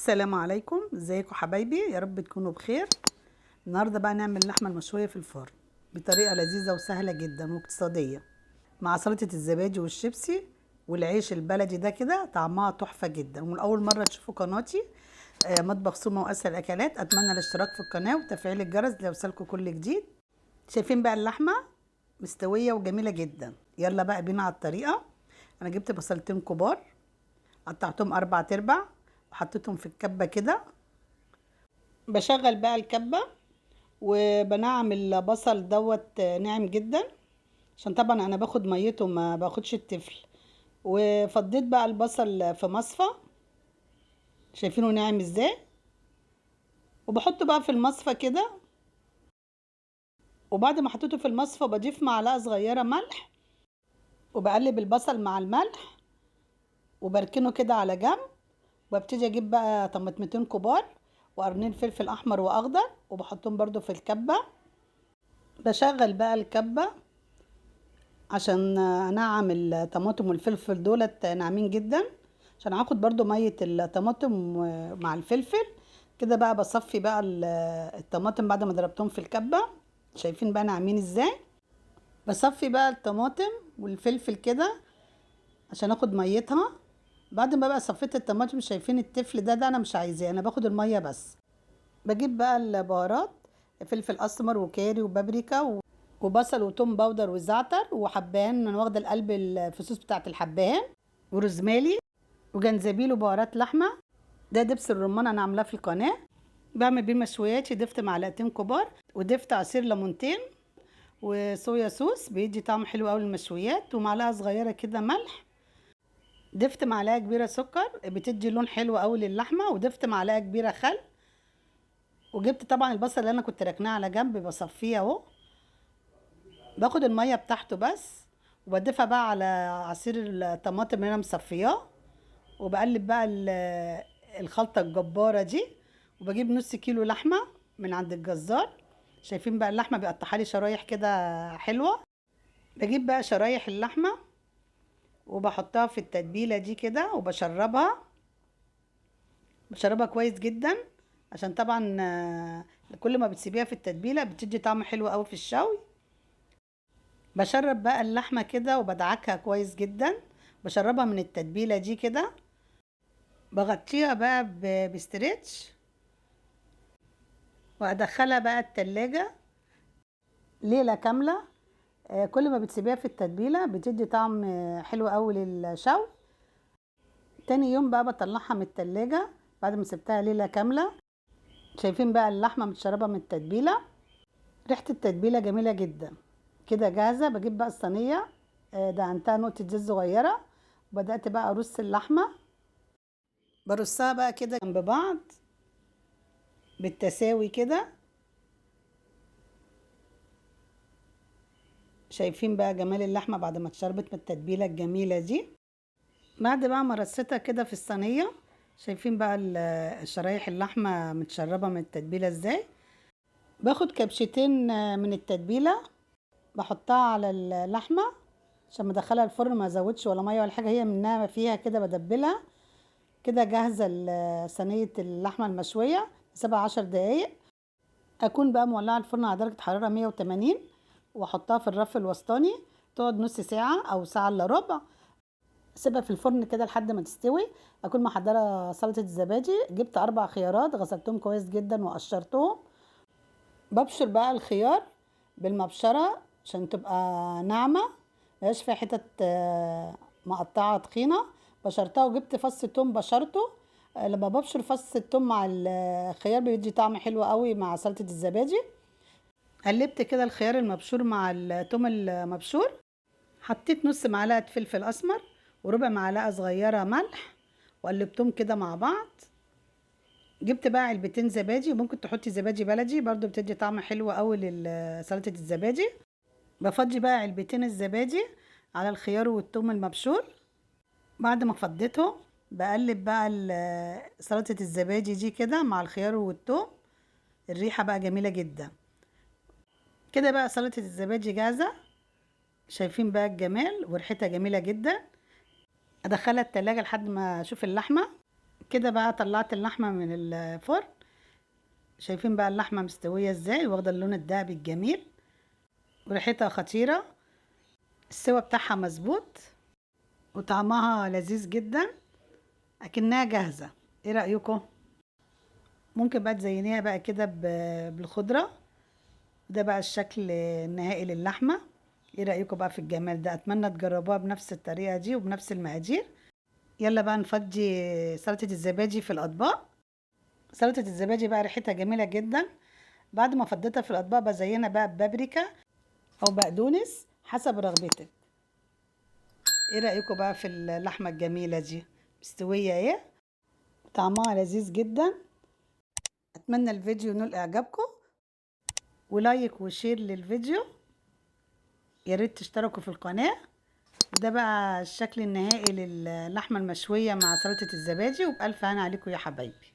السلام عليكم، ازيكم حبايبي؟ يا رب تكونوا بخير. النهارده بقى نعمل اللحمه المشويه في الفرن بطريقه لذيذه وسهله جدا واقتصاديه، مع سلطه الزبادي والشيبسي والعيش البلدي ده. كده طعمها تحفه جدا. ومن اول مره تشوفوا قناتي مطبخ سومه واسهل الاكلات، اتمنى الاشتراك في القناه وتفعيل الجرس ليوصلكم كل جديد. شايفين بقى اللحمه مستويه وجميله جدا. يلا بقى بينا على الطريقه. انا جبت بصلتين كبار، قطعتهم 4 وحطيتهم في الكبه كده. بشغل بقى الكبة وبنعم البصل دوت ناعم جدا، عشان طبعا انا باخد ميته ما باخدش التفل. وفضيت بقى البصل في مصفى، شايفينه ناعم ازاي. وبحطه بقى في المصفى كده، وبعد ما حطيته في المصفى بضيف معلقة صغيرة ملح، وبقلب البصل مع الملح وبركنه كده على جنب. وابتدي اجيب بقى طماطمتين كبار وقرنين فلفل احمر واخضر وبحطهم برضو في الكبة. بشغل بقى الكبة عشان انعم الطماطم والفلفل دولت ناعمين جدا، عشان هاخد برضو مية الطماطم مع الفلفل. كده بقى بصفي بقى الطماطم بعد ما ضربتهم في الكبة. شايفين بقى ناعمين ازاي. بصفي بقى الطماطم والفلفل كده عشان اخد ميتها. بعد ما بقى صفيت الطماطم، شايفين التفل ده انا مش عايزاه، انا باخد المية بس. بجيب بقى البهارات، فلفل اسمر وكاري وبابريكا وبصل وتوم باودر وزعتر وحبان، انا واخده القلب الفصوص بتاعت الحبان، وروزمالي وجنزبيل وبهارات لحمه. ده دبس الرمان انا عاملاه في القناه. بعمل بيه مشوياتي. ضفت معلقتين كبار وضفت عصير ليمونتين وصويا صوص بيدي طعم حلو قوي للمشويات، ومعلقه صغيره كده ملح. ضفت معلقه كبيره سكر بتدي لون حلو قوي للحمه، وضفت معلقه كبيره خل. وجبت طبعا البصل اللي انا كنت راكناه على جنب بصفيه اهو. باخد الميه بتاعته بس وبضيفها بقى على عصير الطماطم اللي انا مصفياه، وبقلب بقى الخلطه الجباره دي. وبجيب نص كيلو لحمه من عند الجزار. شايفين بقى اللحمه بيقطعها لي شرايح كده حلوه. بجيب بقى شرايح اللحمه وبحطها في التتبيله دي كده بشربها كويس جدا، عشان طبعا كل ما بتسيبيها في التتبيله بتدي طعم حلو قوي في الشوي. بشرب بقى اللحمة كده وبدعكها كويس جدا. بشربها من التتبيلة دي كده. بغطيها بقى بستريتش وادخلها بقى التلاجة ليلة كاملة. كل ما بتسيبيها في التتبيلة بتدي طعم حلو قوي للشوي. تاني يوم بقى بطلعها من التلاجة بعد ما سبتها ليلة كاملة. شايفين بقى اللحمة متشربة من التتبيلة، ريحة التتبيلة جميلة جدا. كده جاهزة. بجيب بقى الصينية، دهنتها نقطة زيت صغيرة، وبدأت بقى أرص اللحمة. برصها بقى كده جنب بعض بالتساوي كده. شايفين بقى جمال اللحمة بعد ما اتشربت من التتبيلة الجميلة دي. بعد بقى ما رصيتها كده في الصينية، شايفين بقى شرايح اللحمة متشربة من التتبيلة ازاي. باخد كبشتين من التتبيلة بحطها على اللحمة عشان مدخلها الفرن، ما ازودش ولا مية ولا حاجة، هي منها فيها كده بدبلها. كده جاهزة صينية اللحمة المشوية. 7 10 دقايق اكون بقى مولعه الفرن على درجه حراره 180، واحطها في الرف الوسطاني تقعد نص ساعه او ساعه الا ربع. اسيبها في الفرن كده لحد ما تستوي. اكون محضره سلطه الزبادي. جبت 4 خيارات غسلتهم كويس جدا وقشرتهم. ببشر بقى الخيار بالمبشره عشان تبقى ناعمه، مبقاش فيها حتت مقطعه تخينه. بشرتها وجبت فص توم بشرته. لما ببشر فص التوم مع الخيار بيدي طعم حلو قوي مع سلطه الزبادي. قلبت كده الخيار المبشور مع التوم المبشور. حطيت نص معلقة فلفل أسمر وربع معلقة صغيرة ملح، وقلبتهم كده مع بعض. جبت بقى علبتين زبادي، وممكن تحطي زبادي بلدي برضو بتدي طعم حلو قوي لسلطة الزبادي. بفضي بقى علبتين الزبادي على الخيار والثوم المبشور. بعد ما فضيتهم بقلب بقى سلطة الزبادي دي كده مع الخيار والثوم. الريحة بقى جميلة جدا. كده بقى سلطة الزبادي جاهزة. شايفين بقى الجمال وريحتها جميلة جدا. ادخلها التلاجة لحد ما اشوف اللحمة كده بقى طلعت اللحمة من الفرن. شايفين بقى اللحمة مستوية ازاي، واخدة اللون الدهبي الجميل، وريحتها خطيرة. السوا بتاعها مظبوط، وطعمها لذيذ جدا، اكنها جاهزة. ايه رأيكم؟ ممكن بقى تزينيها بقى كده بالخضرة. ده بقى الشكل النهائي للحمة. ايه رأيكم بقى في الجمال ده؟ اتمنى تجربوها بنفس الطريقة دي وبنفس المقادير. يلا بقى نفضي سلطة الزبادي في الأطباق. سلطة الزبادي بقى ريحتها جميلة جدا. بعد ما فضيتها في الأطباق بزينها بقى ببابريكا أو بقدونس حسب رغبتك. ايه رأيكم بقى في اللحمة الجميلة دي؟ مستوية ايه؟ طعمها لذيذ جدا. أتمنى الفيديو ينول إعجابكم، ولايك وشير للفيديو. يا ريت تشتركوا في القناة. وده بقى الشكل النهائي للحمة المشوية مع سلطة الزبادي، وبألف هنا عليكم يا حبايبي.